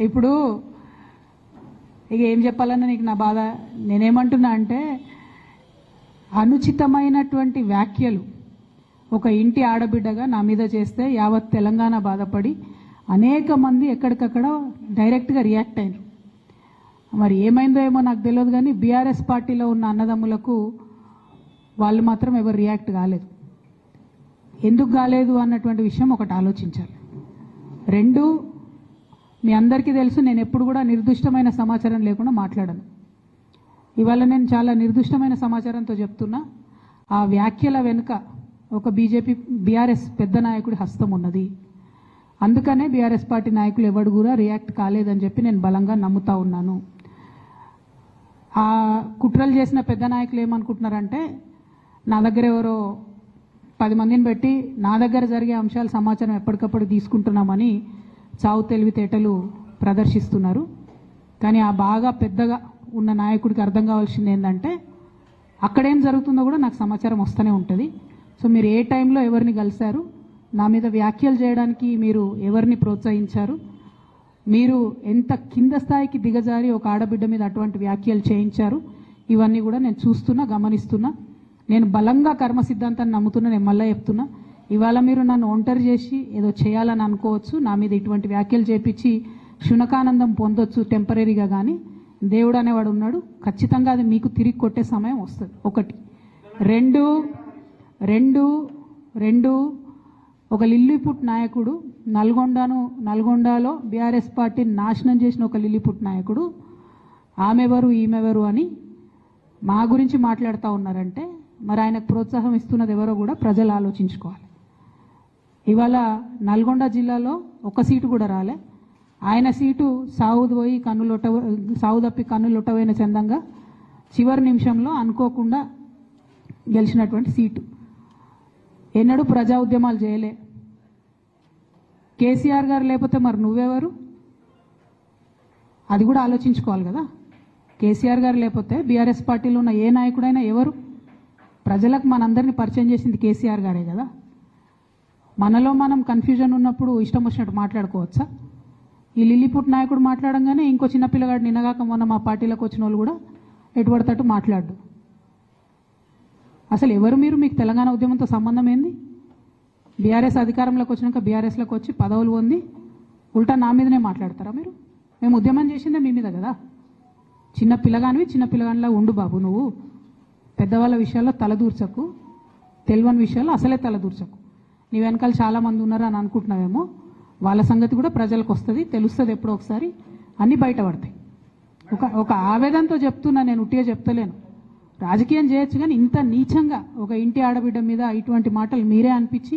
ఇప్పుడు ఇక ఏం చెప్పాలన్నా నీకు నా బాధ. నేనేమంటున్నా అంటే అనుచితమైనటువంటి వ్యాఖ్యలు ఒక ఇంటి ఆడబిడ్డగా నా మీద చేస్తే యావత్ తెలంగాణ బాధపడి అనేక మంది ఎక్కడికక్కడ డైరెక్ట్గా రియాక్ట్ అయినారు. మరి ఏమైందో ఏమో నాకు తెలియదు, కానీ బీఆర్ఎస్ పార్టీలో ఉన్న అన్నదమ్ములకు వాళ్ళు మాత్రం ఎవరు రియాక్ట్ కాలేదు. ఎందుకు కాలేదు అన్నటువంటి విషయం ఒకటి ఆలోచించాలి. రెండు, మీ అందరికీ తెలుసు, నేను ఎప్పుడు కూడా నిర్దిష్టమైన సమాచారం లేకుండా మాట్లాడను. ఇవాళ నేను చాలా నిర్దిష్టమైన సమాచారంతో చెప్తున్నా. ఆ వ్యాఖ్యల వెనుక ఒక బీఆర్ఎస్ పెద్ద నాయకుడి హస్తం ఉన్నది. అందుకనే బీఆర్ఎస్ పార్టీ నాయకులు ఎవరు కూడా రియాక్ట్ కాలేదని చెప్పి నేను బలంగా నమ్ముతా ఉన్నాను. ఆ కుట్రలు చేసిన పెద్ద నాయకులు ఏమనుకుంటున్నారంటే నా దగ్గర ఎవరో 10 మందిని పెట్టి నా దగ్గర జరిగే అంశాల సమాచారం ఎప్పటికప్పుడు తీసుకుంటున్నామని చావు తెలివితేటలు ప్రదర్శిస్తున్నారు. కానీ ఆ బాగా పెద్దగా ఉన్న నాయకుడికి అర్థం కావాల్సింది ఏంటంటే అక్కడేం జరుగుతుందో కూడా నాకు సమాచారం వస్తూనే ఉంటుంది. సో మీరు ఏ టైంలో ఎవరిని కలిశారు, నా మీద వ్యాఖ్యలు చేయడానికి మీరు ఎవరిని ప్రోత్సహించారు, మీరు ఎంత కింద స్థాయికి దిగజారి ఒక ఆడబిడ్డ మీద అటువంటి వ్యాఖ్యలు చేయించారు, ఇవన్నీ కూడా నేను చూస్తున్నా, గమనిస్తున్నా. నేను బలంగా కర్మ సిద్ధాంతాన్ని నమ్ముతున్నా. నేను మళ్ళీ చెప్తున్నా, ఇవాళ మీరు నన్ను ఒంటరి చేసి ఏదో చేయాలని అనుకోవచ్చు, నా మీద ఇటువంటి వ్యాఖ్యలు చేపించి శునకానందం పొందొచ్చు టెంపరీగా, కానీ దేవుడు అనేవాడు ఉన్నాడు. ఖచ్చితంగా అది మీకు తిరిగి కొట్టే సమయం వస్తుంది. ఒకటి. రెండు ఒక లిల్లీపుట్ నాయకుడు నల్గొండలో బీఆర్ఎస్ పార్టీని నాశనం చేసిన ఒక లిల్లీపుట్ నాయకుడు ఆమెవరు ఈమెవరు అని మా గురించి మాట్లాడుతూ ఉన్నారంటే మరి ఆయనకు ప్రోత్సాహం ఇస్తున్నది ఎవరో కూడా ప్రజలు ఆలోచించుకోవాలి. ఇవాళ నల్గొండ జిల్లాలో ఒక సీటు కూడా రాలే. ఆయన సీటు సావు తప్పి కన్నులొట్టవైన చందంగా చివరి నిమిషంలో అనుకోకుండా గెలిచినటువంటి సీటు. ఎన్నడూ ప్రజా ఉద్యమాలు చేయలే. కేసీఆర్ గారు లేకపోతే మరి నువ్వెవరు, అది కూడా ఆలోచించుకోవాలి కదా. కేసీఆర్ గారు లేకపోతే బీఆర్ఎస్ పార్టీలో ఉన్న ఏ నాయకుడైనా ఎవరు? ప్రజలకు మనందరినీ పరిచయం చేసింది కేసీఆర్ గారే కదా. మనలో మనం కన్ఫ్యూజన్ ఉన్నప్పుడు ఇష్టం వచ్చినట్టు మాట్లాడుకోవచ్చా? ఈ లిల్లీపుట్ నాయకుడు మాట్లాడంగానే ఇంకో చిన్న పిల్లగాడు నిన్నగాక మొన్న మా పార్టీలోకి వచ్చిన వాళ్ళు కూడా ఎటుపడతట్టు మాట్లాడు. అసలు ఎవరు మీరు? మీకు తెలంగాణ ఉద్యమంతో సంబంధం ఏంది? బీఆర్ఎస్ అధికారంలోకి వచ్చినాక బీఆర్ఎస్లోకి వచ్చి పదవులు పొంది ఉల్టా నా మీదనే మాట్లాడతారా మీరు? మేము ఉద్యమం చేసిందే మీ మీద కదా. చిన్న పిల్లగానిలా ఉండు బాబు. నువ్వు పెద్దవాళ్ళ విషయాల్లో తలదూర్చకు, తెలియని విషయాల్లో అసలే తలదూర్చకు. నీ వెనకాల చాలామంది ఉన్నారు అని అనుకుంటున్నావేమో. వాళ్ళ సంగతి కూడా ప్రజలకు వస్తుంది, తెలుస్తుంది. ఎప్పుడో ఒకసారి అన్నీ బయటపడతాయి. ఒక ఆవేదనతో చెప్తున్నా, నేను ఉట్టిగా చెప్తలేను. రాజకీయం చేయొచ్చు, కానీ ఇంత నీచంగా ఒక ఇంటి ఆడబిడ్డ మీద ఇటువంటి మాటలు మీరే అనిపించి